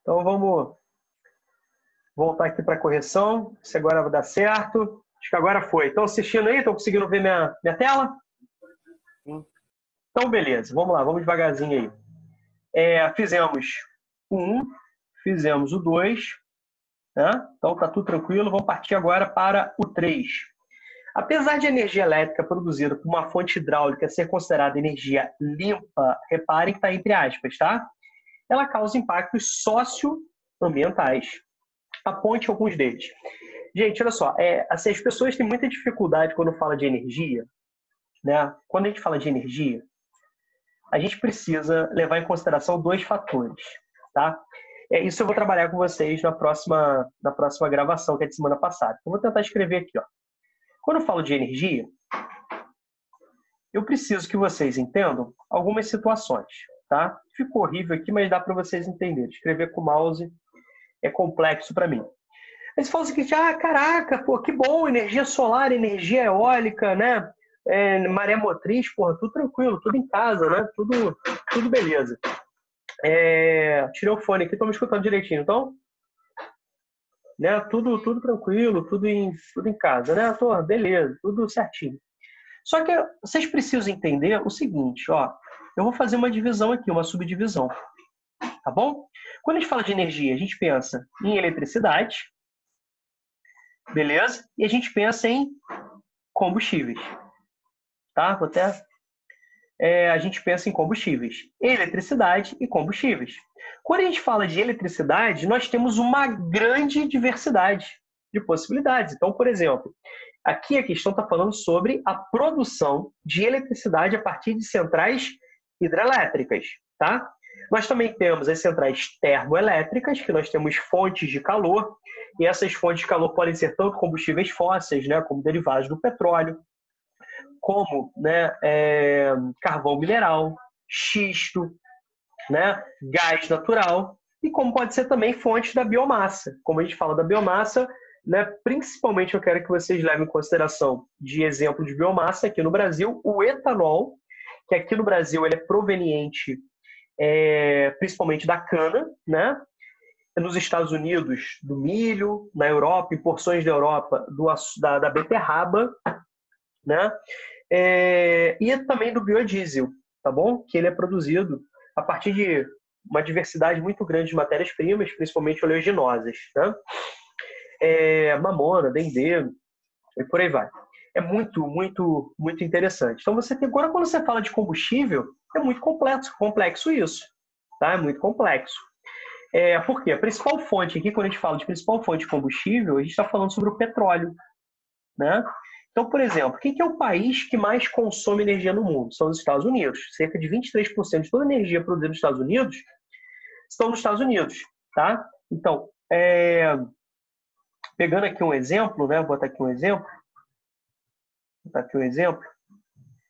Então vamos voltar aqui para a correção, se agora vai dar certo. Acho que agora foi. Estão assistindo aí? Estão conseguindo ver minha tela? Então, beleza. Vamos lá, vamos devagarzinho aí. Fizemos o 1, fizemos o 2, né? Então tá tudo tranquilo. Vamos partir agora para o 3. Apesar de a energia elétrica produzida por uma fonte hidráulica ser considerada energia limpa, reparem que está entre aspas, tá? Ela causa impactos socioambientais. Aponte alguns deles. Gente, olha só, assim, as pessoas têm muita dificuldade quando fala de energia, né? Quando a gente fala de energia, a gente precisa levar em consideração 2 fatores, tá? Isso eu vou trabalhar com vocês na próxima gravação, que é de semana passada. Eu vou tentar escrever aqui, ó. Quando eu falo de energia, eu preciso que vocês entendam algumas situações, tá? Ficou horrível aqui, mas dá para vocês entenderem. Escrever com o mouse é complexo para mim. Aí você fala o seguinte, caraca, pô, que bom, energia solar, energia eólica, né? Maré motriz, porra, tudo tranquilo, tudo em casa, né? Tudo beleza. Tirei o fone aqui, tô me escutando direitinho, então? Né? Tudo tranquilo, tudo em casa, né? Beleza, tudo certinho. Só que vocês precisam entender o seguinte, ó. Eu vou fazer uma divisão aqui, uma subdivisão, tá bom? Quando a gente fala de energia, a gente pensa em eletricidade, beleza? E a gente pensa em combustíveis, tá? A gente pensa em combustíveis, eletricidade e combustíveis. Quando a gente fala de eletricidade, nós temos uma grande diversidade de possibilidades. Então, por exemplo, aqui a questão está falando sobre a produção de eletricidade a partir de centrais hidrelétricas, tá? Nós também temos as centrais termoelétricas, que nós temos fontes de calor, e essas fontes de calor podem ser tanto combustíveis fósseis, né, como derivados do petróleo, como, né, carvão mineral, xisto, né, gás natural, e como pode ser também fonte da biomassa. Como a gente fala da biomassa, né, principalmente eu quero que vocês levem em consideração de exemplo de biomassa aqui no Brasil, o etanol, que aqui no Brasil ele é proveniente principalmente da cana, né? Nos Estados Unidos do milho, na Europa, em porções da Europa da beterraba, né? E também do biodiesel, tá bom? Que ele é produzido a partir de uma diversidade muito grande de matérias-primas, principalmente oleaginosas, né? Mamona, dendê, e por aí vai. É muito, muito, muito interessante. Então, agora, quando você fala de combustível, é muito complexo isso, tá? É muito complexo. Por quê? A principal fonte aqui, quando a gente fala de principal fonte de combustível, a gente está falando sobre o petróleo, né? Então, por exemplo, quem que é o país que mais consome energia no mundo? São os Estados Unidos. Cerca de 23% de toda a energia produzida nos Estados Unidos estão nos Estados Unidos, tá? Então, pegando aqui um exemplo, né? Vou botar aqui um exemplo.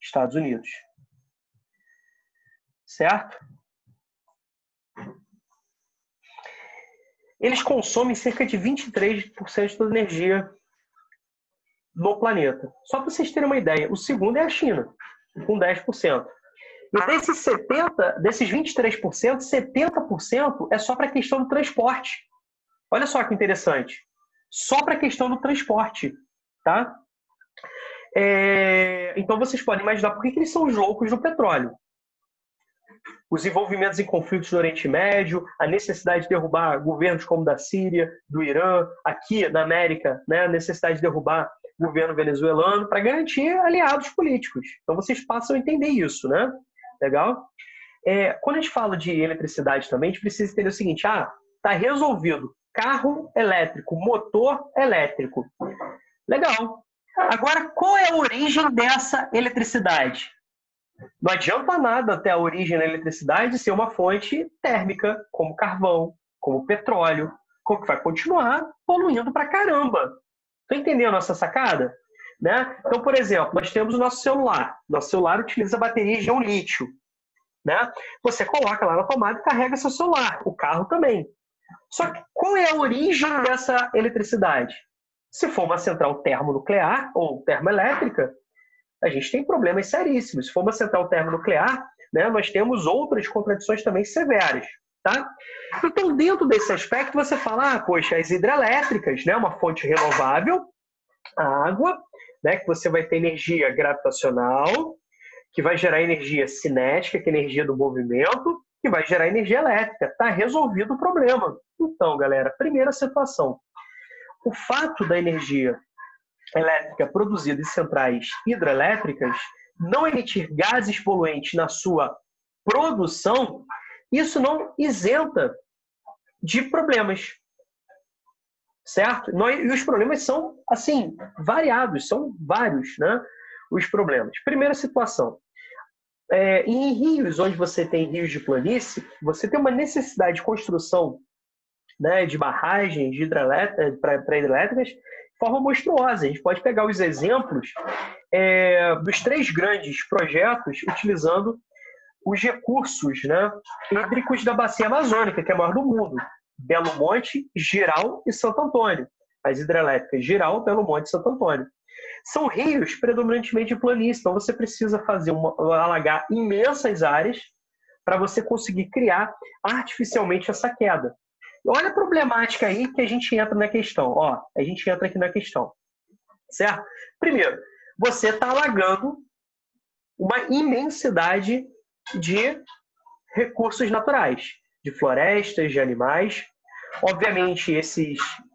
Estados Unidos. Certo? Eles consomem cerca de 23% de toda a energia no planeta. Só para vocês terem uma ideia, o segundo é a China, com 10%. E desses 23%, 70% é só para a questão do transporte. Olha só que interessante. Só para a questão do transporte, tá? Então vocês podem imaginar por que eles são os loucos do petróleo. Os envolvimentos em conflitos no Oriente Médio, a necessidade de derrubar governos como da Síria, do Irã, aqui na América, né, a necessidade de derrubar o governo venezuelano para garantir aliados políticos. Então vocês passam a entender isso, né? Legal? Quando a gente fala de eletricidade também, a gente precisa entender o seguinte, tá resolvido, carro elétrico, motor elétrico. Legal. Agora, qual é a origem dessa eletricidade? Não adianta nada até a origem da eletricidade ser uma fonte térmica, como carvão, como petróleo, como que vai continuar poluindo pra caramba. Tá entendendo essa sacada? Né? Então, por exemplo, nós temos o nosso celular. Nosso celular utiliza bateria de íon lítio. Né? Você coloca lá na tomada e carrega seu celular. O carro também. Só que qual é a origem dessa eletricidade? Se for uma central termonuclear ou termoelétrica, a gente tem problemas seríssimos. Se for uma central termonuclear, né, nós temos outras contradições também severas. Tá? Então, dentro desse aspecto, você fala, poxa, as hidrelétricas, né, uma fonte renovável, a água, né, que você vai ter energia gravitacional, que vai gerar energia cinética, que é energia do movimento, que vai gerar energia elétrica. Está resolvido o problema. Então, galera, primeira situação. O fato da energia elétrica produzida em centrais hidrelétricas não emitir gases poluentes na sua produção, isso não isenta de problemas, certo? E os problemas são, assim, variados, são vários, né? Os problemas. Primeira situação. Em rios, onde você tem rios de planície, você tem uma necessidade de construção, né, de barragens para hidrelétricas de forma monstruosa. A gente pode pegar os exemplos dos 3 grandes projetos utilizando os recursos, né, hídricos da Bacia Amazônica, que é a maior do mundo. Belo Monte, Jirau e Santo Antônio. As hidrelétricas Jirau, Belo Monte e Santo Antônio. São rios predominantemente de planície, então você precisa alagar imensas áreas para você conseguir criar artificialmente essa queda. Olha a problemática aí que a gente entra na questão. Ó, a gente entra aqui na questão. Certo? Primeiro, você está alagando uma imensidade de recursos naturais, de florestas, de animais. Obviamente,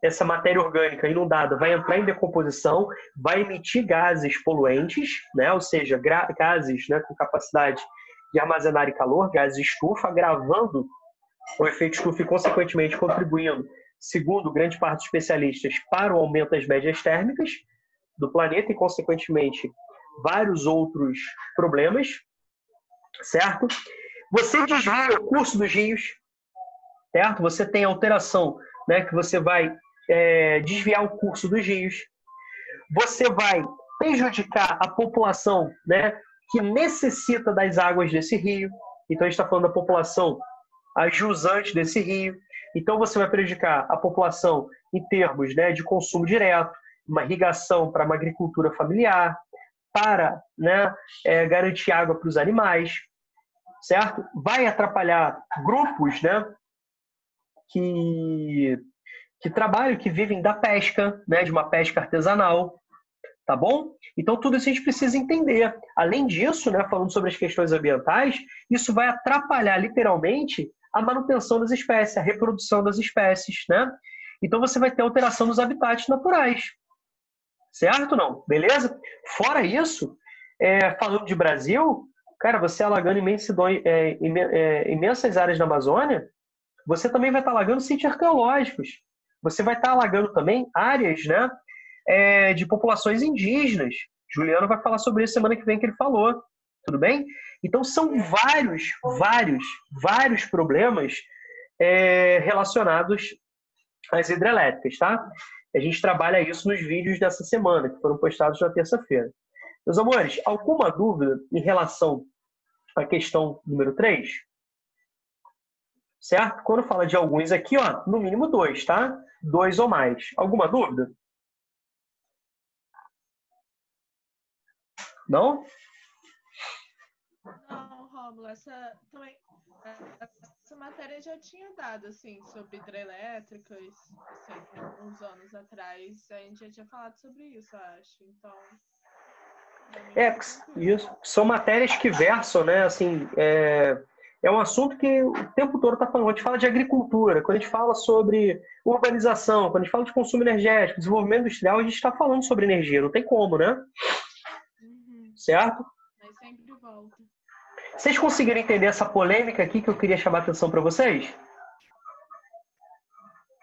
essa matéria orgânica inundada vai entrar em decomposição, vai emitir gases poluentes, né? Ou seja, gases, né, com capacidade de armazenar calor, gases estufa, agravando o efeito estufa e, consequentemente, contribuindo, segundo grande parte dos especialistas, para o aumento das médias térmicas do planeta e, consequentemente, vários outros problemas, certo? Você desvia o curso dos rios, certo? Você tem alteração, né, que você vai desviar o curso dos rios. Você vai prejudicar a população, né, que necessita das águas desse rio. Então, a gente está falando da população as jusante desse rio. Então, você vai prejudicar a população em termos, né, de consumo direto, uma irrigação para uma agricultura familiar, para, né, garantir água para os animais, certo? Vai atrapalhar grupos, né, que trabalham, que vivem da pesca, né, de uma pesca artesanal, tá bom? Então, tudo isso a gente precisa entender. Além disso, né, falando sobre as questões ambientais, isso vai atrapalhar, literalmente, a manutenção das espécies, a reprodução das espécies, né? Então, você vai ter alteração dos habitats naturais. Certo ou não? Beleza? Fora isso, falando de Brasil, cara, você alagando imensas áreas da Amazônia, você também vai estar alagando sítios arqueológicos. Você vai estar alagando também áreas, né, de populações indígenas. Juliano vai falar sobre isso semana que vem, que ele falou. Tudo bem? Então, são vários problemas relacionados às hidrelétricas, tá? A gente trabalha isso nos vídeos dessa semana, que foram postados na terça-feira. Meus amores, alguma dúvida em relação à questão número 3? Certo? Quando fala de alguns aqui, ó, no mínimo 2, tá? 2 ou mais. Alguma dúvida? Não? Não, Rômulo, essa matéria já tinha dado, assim, sobre hidrelétricas, assim, uns anos atrás, a gente já tinha falado sobre isso, eu acho, então... Isso. São matérias que versam, né, assim, é um assunto que o tempo todo está falando. Quando a gente fala de agricultura, quando a gente fala sobre urbanização, quando a gente fala de consumo energético, desenvolvimento industrial, a gente está falando sobre energia, não tem como, né? Uhum. Certo? Mas sempre volta. Vocês conseguiram entender essa polêmica aqui que eu queria chamar a atenção para vocês?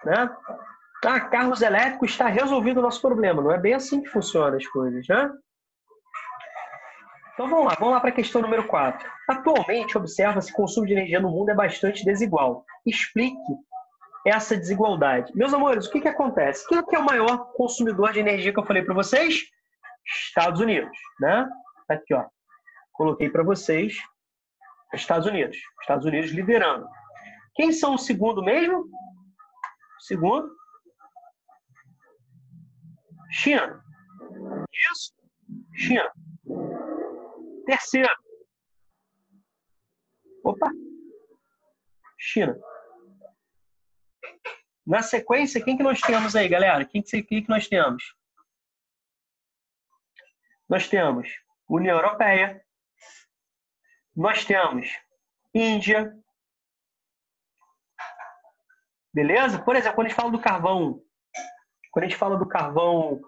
Né? Carros elétricos está resolvido o nosso problema. Não é bem assim que funcionam as coisas, né? Então vamos lá para a questão número 4. Atualmente, observa-se que o consumo de energia no mundo é bastante desigual. Explique essa desigualdade. Meus amores, o que acontece? Quem é o maior consumidor de energia que eu falei para vocês? Estados Unidos, né? Aqui, ó. Coloquei para vocês Estados Unidos. Estados Unidos liderando. Quem são o segundo mesmo? Segundo? China. Isso? China. Terceiro. Opa! China. Na sequência, quem que nós temos aí, galera? Quem que nós temos? Nós temos União Europeia, nós temos Índia, beleza? Por exemplo, quando a gente fala do carvão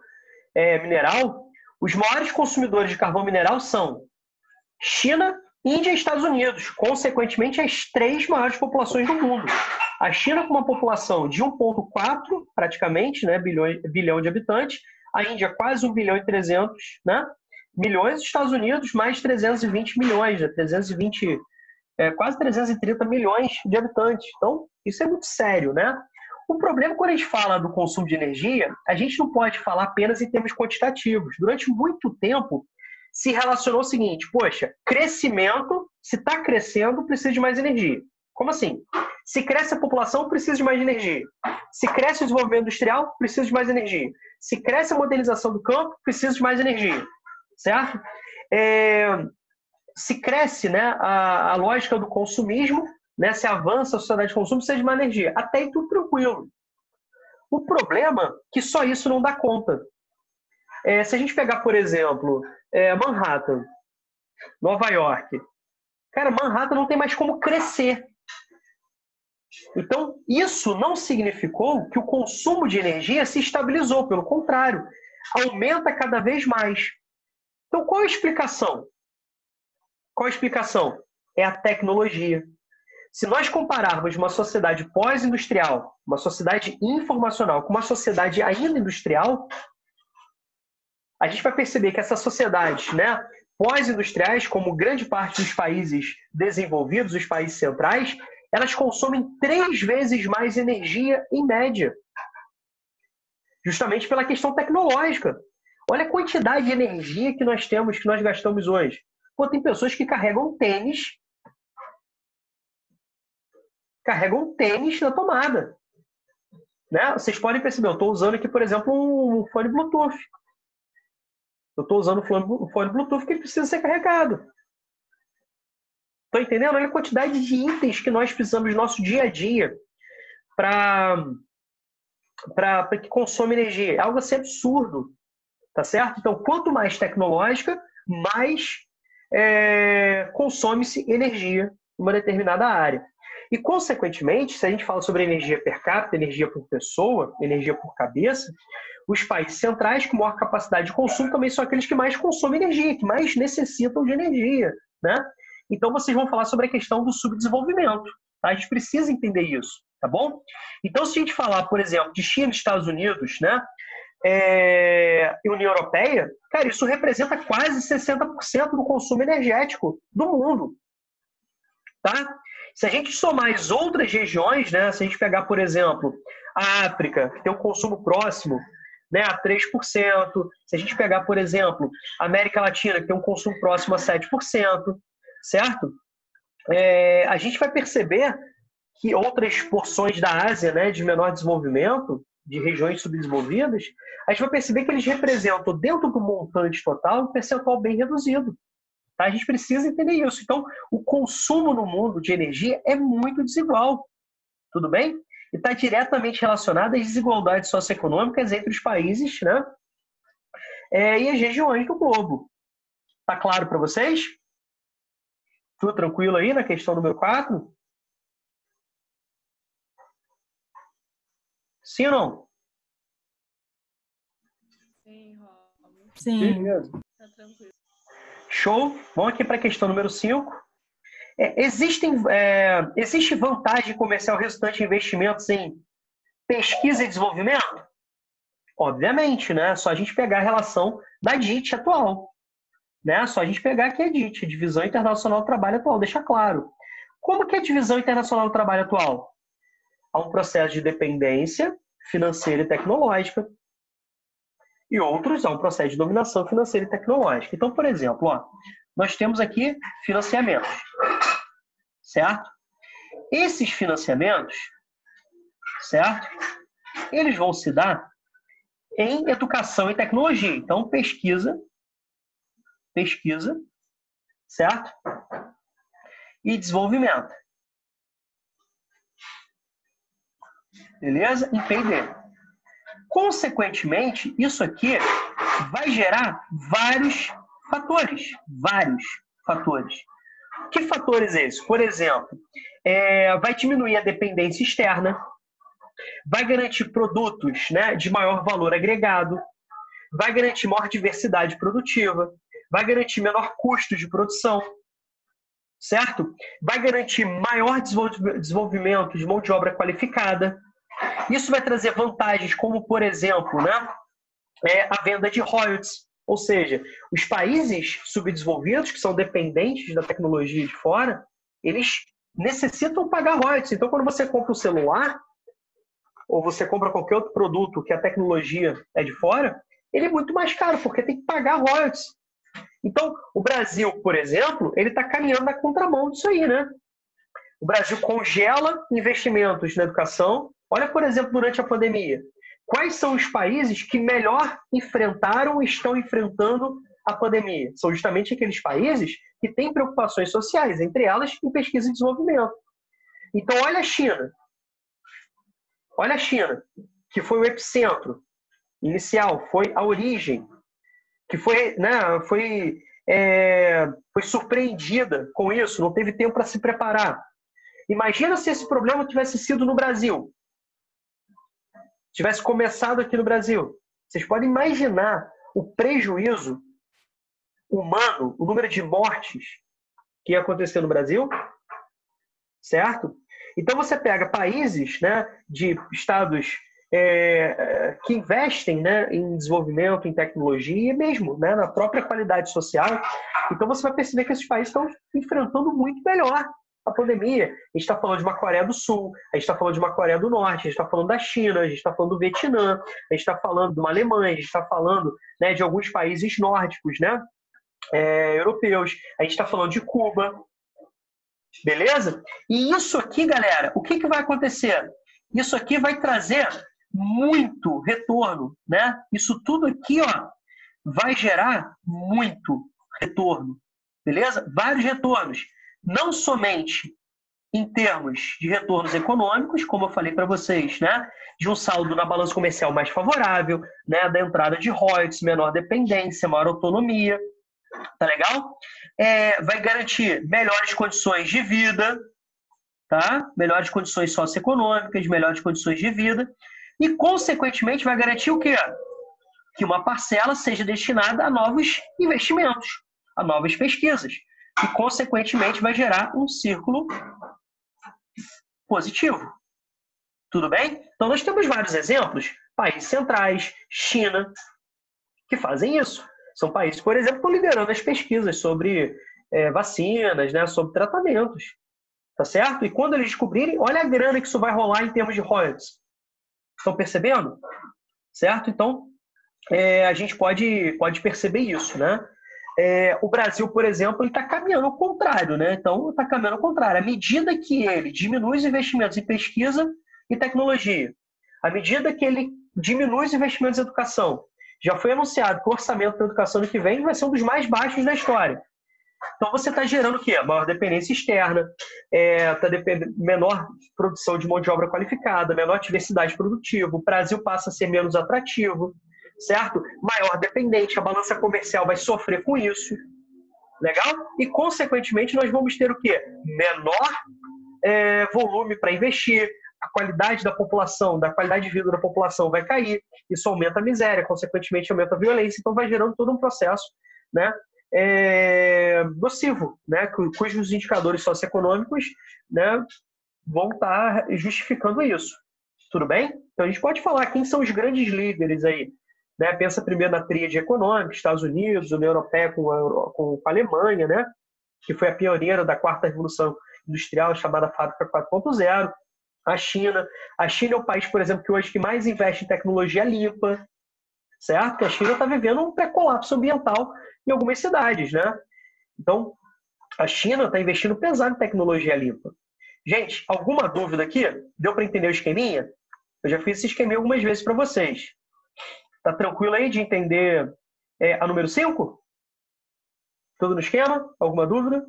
mineral, os maiores consumidores de carvão mineral são China, Índia e Estados Unidos, consequentemente as 3 maiores populações do mundo. A China com uma população de 1,4 praticamente, né, bilhão de habitantes, a Índia quase 1 bilhão e 300, né, milhões, os Estados Unidos mais 320 milhões, né, quase 330 milhões de habitantes. Então, isso é muito sério, né? O problema, quando a gente fala do consumo de energia, a gente não pode falar apenas em termos quantitativos. Durante muito tempo, se relacionou o seguinte, poxa, crescimento, se está crescendo, precisa de mais energia. Como assim? Se cresce a população, precisa de mais energia. Se cresce o desenvolvimento industrial, precisa de mais energia. Se cresce a modernização do campo, precisa de mais energia. Certo? Se cresce, né, a lógica do consumismo, né, se avança a sociedade de consumo, precisa de mais energia. Até aí tudo tranquilo. O problema é que só isso não dá conta. Se a gente pegar, por exemplo, Manhattan, Nova York, cara, Manhattan não tem mais como crescer. Então, isso não significou que o consumo de energia se estabilizou. Pelo contrário, aumenta cada vez mais. Então, qual a explicação? Qual a explicação? É a tecnologia. Se nós compararmos uma sociedade pós-industrial, uma sociedade informacional, com uma sociedade ainda industrial, a gente vai perceber que essas sociedades, né, pós-industriais, como grande parte dos países desenvolvidos, os países centrais, elas consomem 3 vezes mais energia em média. Justamente pela questão tecnológica. Olha a quantidade de energia que nós temos, que nós gastamos hoje. Pô, tem pessoas que carregam tênis na tomada. Né? Vocês podem perceber, eu estou usando aqui, por exemplo, um fone Bluetooth. Eu estou usando um fone Bluetooth que precisa ser carregado. Estão entendendo? Olha a quantidade de itens que nós precisamos no nosso dia a dia para que consome energia. É algo assim absurdo. Tá certo? Então, quanto mais tecnológica, mais consome-se energia em uma determinada área. E, consequentemente, se a gente fala sobre energia per capita, energia por pessoa, energia por cabeça, os países centrais com maior capacidade de consumo também são aqueles que mais consomem energia, que mais necessitam de energia. Né? Então, vocês vão falar sobre a questão do subdesenvolvimento. Tá? A gente precisa entender isso. Tá bom? Então, se a gente falar, por exemplo, de China e Estados Unidos, né? E União Europeia, cara, isso representa quase 60% do consumo energético do mundo. Tá? Se a gente somar as outras regiões, né, se a gente pegar, por exemplo, a África, que tem um consumo próximo, né, a 3%, se a gente pegar, por exemplo, a América Latina, que tem um consumo próximo a 7%, certo? A gente vai perceber que outras porções da Ásia, né, de menor desenvolvimento, de regiões subdesenvolvidas, a gente vai perceber que eles representam, dentro do montante total, um percentual bem reduzido. Tá? A gente precisa entender isso. Então, o consumo no mundo de energia é muito desigual. Tudo bem? E está diretamente relacionado às desigualdades socioeconômicas entre os países, né? E as regiões do globo. Tá claro para vocês? Tudo tranquilo aí na questão número 4? Sim ou não? Sim, Rob. Sim. Beleza. Tá tranquilo. Show. Vamos aqui para a questão número 5. Existe vantagem comercial resultante de investimentos em pesquisa e desenvolvimento? Obviamente, né? Só a gente pegar a relação da DIT atual. Né? Só a gente pegar aqui a DIT, Divisão Internacional do Trabalho Atual, deixa claro. Como que é a Divisão Internacional do Trabalho Atual? Há um processo de dependência financeira e tecnológica. E outros há um processo de dominação financeira e tecnológica. Então, por exemplo, nós temos aqui financiamentos. Certo? Esses financiamentos, certo? Eles vão se dar em educação e tecnologia. Então, pesquisa, certo? E desenvolvimento. Beleza? Em P&D. Consequentemente, isso aqui vai gerar vários fatores. Vários fatores. Que fatores esses? Por exemplo, vai diminuir a dependência externa, vai garantir produtos, né, de maior valor agregado, vai garantir maior diversidade produtiva, vai garantir menor custo de produção, certo? Vai garantir maior desenvolvimento de mão de obra qualificada. Isso vai trazer vantagens como, por exemplo, né, a venda de royalties. Ou seja, os países subdesenvolvidos, que são dependentes da tecnologia de fora, eles necessitam pagar royalties. Então, quando você compra um celular, ou você compra qualquer outro produto que a tecnologia é de fora, ele é muito mais caro, porque tem que pagar royalties. Então, o Brasil, por exemplo, ele está caminhando na contramão disso aí, né? O Brasil congela investimentos na educação. Olha, por exemplo, durante a pandemia, quais são os países que melhor enfrentaram e estão enfrentando a pandemia? São justamente aqueles países que têm preocupações sociais, entre elas em pesquisa e desenvolvimento. Então, olha a China. Olha a China, que foi o epicentro inicial, foi a origem, que foi surpreendida com isso, não teve tempo para se preparar. Imagina se esse problema tivesse sido no Brasil. Tivesse começado aqui no Brasil. Vocês podem imaginar o prejuízo humano, o número de mortes que ia acontecer no Brasil? Certo? Então você pega países, né, de estados que investem, né, em desenvolvimento, em tecnologia e mesmo, né, na própria qualidade social. Então você vai perceber que esses países estão enfrentando muito melhor a pandemia. A gente está falando de uma Coreia do Sul, a gente está falando de uma Coreia do Norte, a gente está falando da China, a gente está falando do Vietnã, a gente está falando de uma Alemanha, a gente está falando, né, de alguns países nórdicos, né, europeus, a gente está falando de Cuba. Beleza? E isso aqui, galera, o que vai acontecer? Isso aqui vai trazer muito retorno, né? Isso tudo aqui, ó, vai gerar muito retorno, beleza? Vários retornos, não somente em termos de retornos econômicos, como eu falei para vocês, né? De um saldo na balança comercial mais favorável, né? Da entrada de royalties, menor dependência, maior autonomia, tá legal? Vai garantir melhores condições de vida, tá? Melhores condições socioeconômicas, melhores condições de vida e, consequentemente, vai garantir o quê? Que uma parcela seja destinada a novos investimentos, a novas pesquisas e, consequentemente, vai gerar um círculo positivo. Tudo bem? Então, nós temos vários exemplos, países centrais, China, que fazem isso. São países, por exemplo, que estão liderando as pesquisas sobre vacinas, né, sobre tratamentos. Tá certo? E quando eles descobrirem, olha a grana que isso vai rolar em termos de royalties. Estão percebendo? Certo? Então, a gente pode perceber isso, né? O Brasil, por exemplo, ele está caminhando ao contrário, né? Então, está caminhando ao contrário. À medida que ele diminui os investimentos em pesquisa e tecnologia, à medida que ele diminui os investimentos em educação, já foi anunciado que o orçamento da educação ano que vem vai ser um dos mais baixos da história. Então, você está gerando o quê? Maior dependência externa, menor produção de mão de obra qualificada, menor diversidade produtiva, o Brasil passa a ser menos atrativo, certo? Maior dependente, a balança comercial vai sofrer com isso, legal? E, consequentemente, nós vamos ter o quê? Menor volume para investir, a qualidade da população, da qualidade de vida da população vai cair, isso aumenta a miséria, consequentemente aumenta a violência, então vai gerando todo um processo, né, nocivo, né, cujos indicadores socioeconômicos, né, vão estar justificando isso. Tudo bem? Então a gente pode falar quem são os grandes líderes aí. Né? Pensa primeiro na tríade econômica, Estados Unidos, União Europeia com a Alemanha, né, que foi a pioneira da quarta revolução industrial, chamada Fábrica 4.0. A China é o país, por exemplo, que hoje que mais investe em tecnologia limpa, certo? Que a China está vivendo um pré-colapso ambiental em algumas cidades, né? Então, a China está investindo pesado em tecnologia limpa. Gente, alguma dúvida aqui? Deu para entender o esqueminha? Eu já fiz esse esqueminha algumas vezes para vocês. Tá tranquilo aí de entender a número 5? Tudo no esquema? Alguma dúvida?